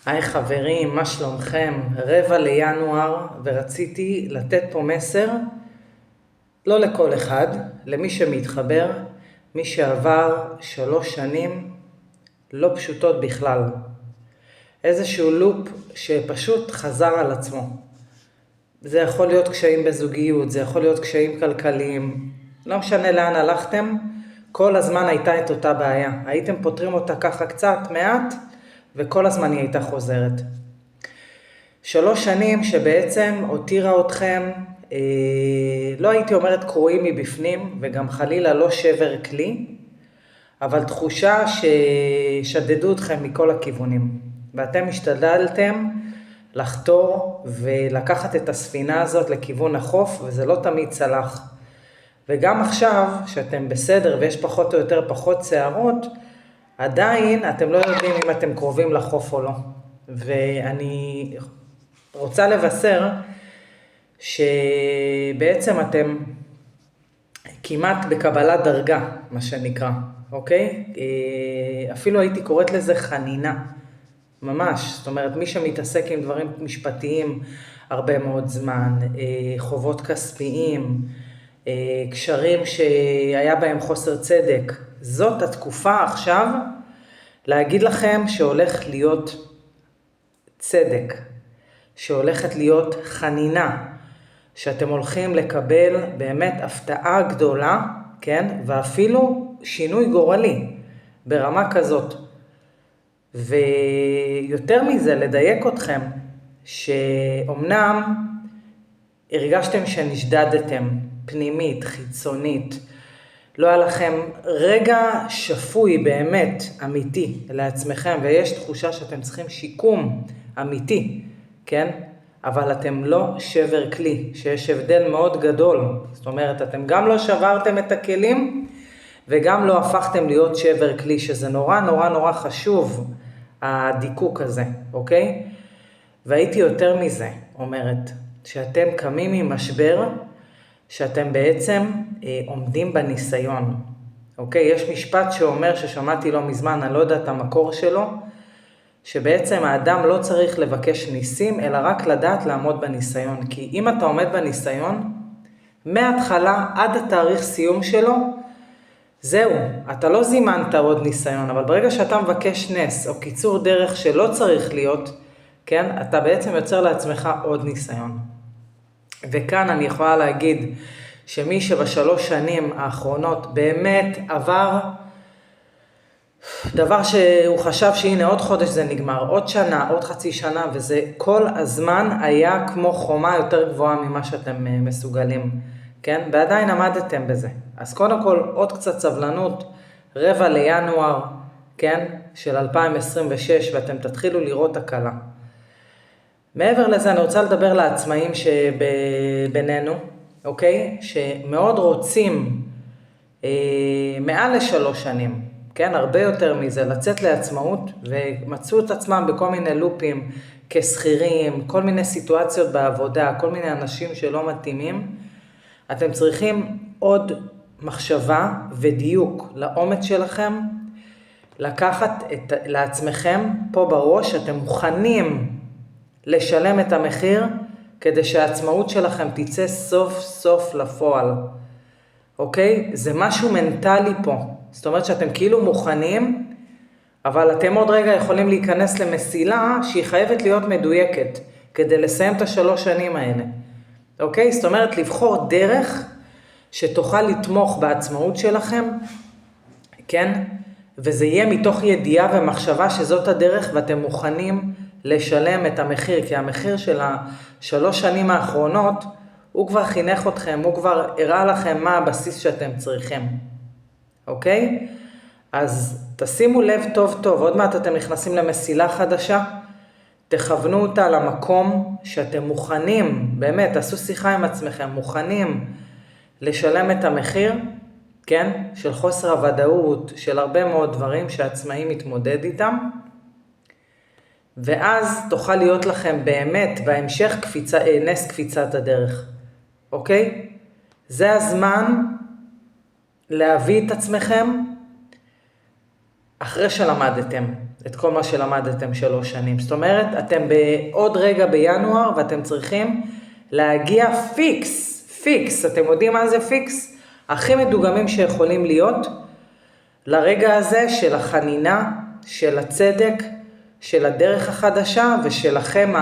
היי חברים, מה שלומכם? 4 לינואר, ורציתי לתת פה מסר, לא לכל אחד, למי שמתחבר, מי שעבר 3 שנים לא פשוטות בכלל. איזשהו לופ שפשוט חזר על עצמו. זה יכול להיות קשיים בזוגיות, זה יכול להיות קשיים כלכליים, לא משנה לאן הלכתם, כל הזמן הייתה את אותה בעיה. הייתם פותרים אותה ככה קצת, מעט, וכל הזמן היא הייתה חוזרת. 3 שנים שבעצם הותירה אתכם, לא הייתי אומרת קרועים מבפנים, וגם חלילה לא שבר כלי, אבל תחושה ששדדו אתכם מכל הכיוונים. ואתם השתדלתם לחתור ולקחת את הספינה הזאת לכיוון החוף, וזה לא תמיד צלח. וגם עכשיו, שאתם בסדר ויש פחות או יותר פחות שערות, עדיין אתם לא יודעים אם אתם קרובים לחוף או לא. ואני רוצה לבשר שבעצם אתם כמעט בקבלת דרגה, מה שנקרא, אוקיי? אפילו הייתי קוראת לזה חנינה, ממש. זאת אומרת, מי שמתעסק עם דברים משפטיים הרבה מאוד זמן, חובות כספיים, קשרים שהיה בהם חוסר צדק, זאת התקופה עכשיו להגיד לכם שהולך להיות צדק, שהולכת להיות חנינה, שאתם הולכים לקבל באמת הפתעה גדולה, כן? ואפילו שינוי גורלי ברמה כזאת. ויותר מזה, לדייק אתכם, שאומנם הרגשתם שנשדדתם פנימית, חיצונית, לא היה לכם רגע שפוי באמת, אמיתי, לעצמכם, ויש תחושה שאתם צריכים שיקום אמיתי, כן? אבל אתם לא שבר כלי, שיש הבדל מאוד גדול. זאת אומרת, אתם גם לא שברתם את הכלים, וגם לא הפכתם להיות שבר כלי, שזה נורא נורא נורא חשוב, הדיקוק הזה, אוקיי? והייתי יותר מזה, אומרת, שאתם קמים ממשבר, שאתם בעצם עומדים בניסיון. אוקיי? יש משפט שאומר, ששמעתי לא מזמן, אני לא יודע את המקור שלו, שבעצם האדם לא צריך לבקש ניסים, אלא רק לדעת לעמוד בניסיון. כי אם אתה עומד בניסיון, מההתחלה עד התאריך סיום שלו, זהו, אתה לא זימנת עוד ניסיון, אבל ברגע שאתה מבקש נס, או קיצור דרך שלא צריך להיות, כן? אתה בעצם יוצר לעצמך עוד ניסיון. וכאן אני יכולה להגיד שמי שב3 שנים האחרונות באמת עבר דבר שהוא חשב שהנה עוד חודש זה נגמר, עוד שנה, עוד חצי שנה, וזה כל הזמן היה כמו חומה יותר גבוהה ממה שאתם מסוגלים, כן? ועדיין עמדתם בזה. אז קודם כל עוד קצת סבלנות, 4 לינואר, כן? של 2026, ואתם תתחילו לראות הקלה. מעבר לזה אני רוצה לדבר לעצמאים שבינינו, אוקיי? שמאוד רוצים מעל ל3 שנים, כן? הרבה יותר מזה, לצאת לעצמאות, ומצאו את עצמם בכל מיני לופים כסחירים, כל מיני סיטואציות בעבודה, כל מיני אנשים שלא מתאימים. אתם צריכים עוד מחשבה ודיוק לעומק שלכם, לקחת לעצמכם פה בראש, אתם מוכנים לשלם את המחיר, כדי שהעצמאות שלכם תצא סוף סוף לפועל. אוקיי? זה משהו מנטלי פה. זאת אומרת שאתם כאילו מוכנים, אבל אתם עוד רגע יכולים להיכנס למסילה שהיא חייבת להיות מדויקת, כדי לסיים את 3 שנים האלה. אוקיי? זאת אומרת לבחור דרך שתוכל לתמוך בעצמאות שלכם, כן? וזה יהיה מתוך ידיעה ומחשבה שזאת הדרך, ואתם מוכנים לשלם את המחיר, כי המחיר של 3 שנים האחרונות, הוא כבר חינך אתכם, הוא כבר הראה לכם מה הבסיס שאתם צריכים. אוקיי? אז תשימו לב טוב טוב, עוד מעט אתם נכנסים למסילה חדשה, תכוונו אותה למקום שאתם מוכנים, באמת, תעשו שיחה עם עצמכם, מוכנים לשלם את המחיר, כן? של חוסר הוודאות, של הרבה מאוד דברים שעצמאים מתמודד איתם, ואז תוכל להיות לכם באמת בהמשך נס קפיצת הדרך. אוקיי? זה הזמן להביא את עצמכם אחרי שלמדתם. את כל מה שלמדתם 3 שנים. זאת אומרת, אתם בעוד רגע בינואר, ואתם צריכים להגיע פיקס. אתם יודעים מה זה פיקס? הכי מדוגמים שיכולים להיות, לרגע הזה של החנינה, של הצדק, של הדרך החדשה, ושלכם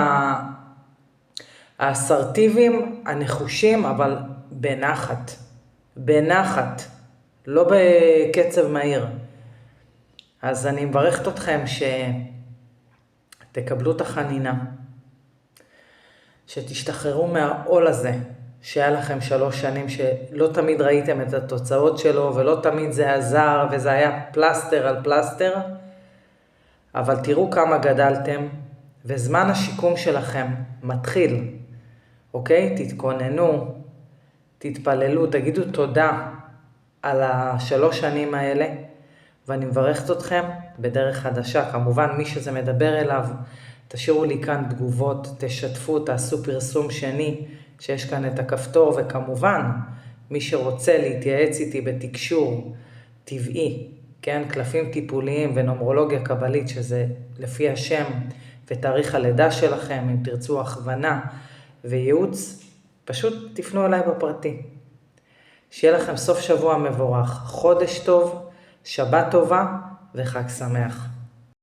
האסרטיביים, הנחושים, אבל בנחת, לא בקצב מהיר. אז אני מברכת אתכם שתקבלו את החנינה, שתשתחררו מהעול הזה, שהיה לכם 3 שנים, שלא תמיד ראיתם את התוצאות שלו, ולא תמיד זה עזר, וזה היה פלסטר על פלסטר, אבל תראו כמה גדלתם, וזמן השיקום שלכם מתחיל, אוקיי? תתכוננו, תתפללו, תגידו תודה על 3 שנים האלה, ואני מברכת אתכם בדרך חדשה. כמובן, מי שזה מדבר אליו, תשאירו לי כאן תגובות, תשתפו, תעשו פרסום שני, שיש כאן את הכפתור, וכמובן, מי שרוצה להתייעץ איתי בתקשור טבעי, כן, קלפים טיפוליים ונומרולוגיה קבלית, שזה לפי השם ותאריך הלידה שלכם, אם תרצו הכוונה וייעוץ, פשוט תפנו אליי בפרטי. שיהיה לכם סוף שבוע מבורך, חודש טוב, שבת טובה וחג שמח.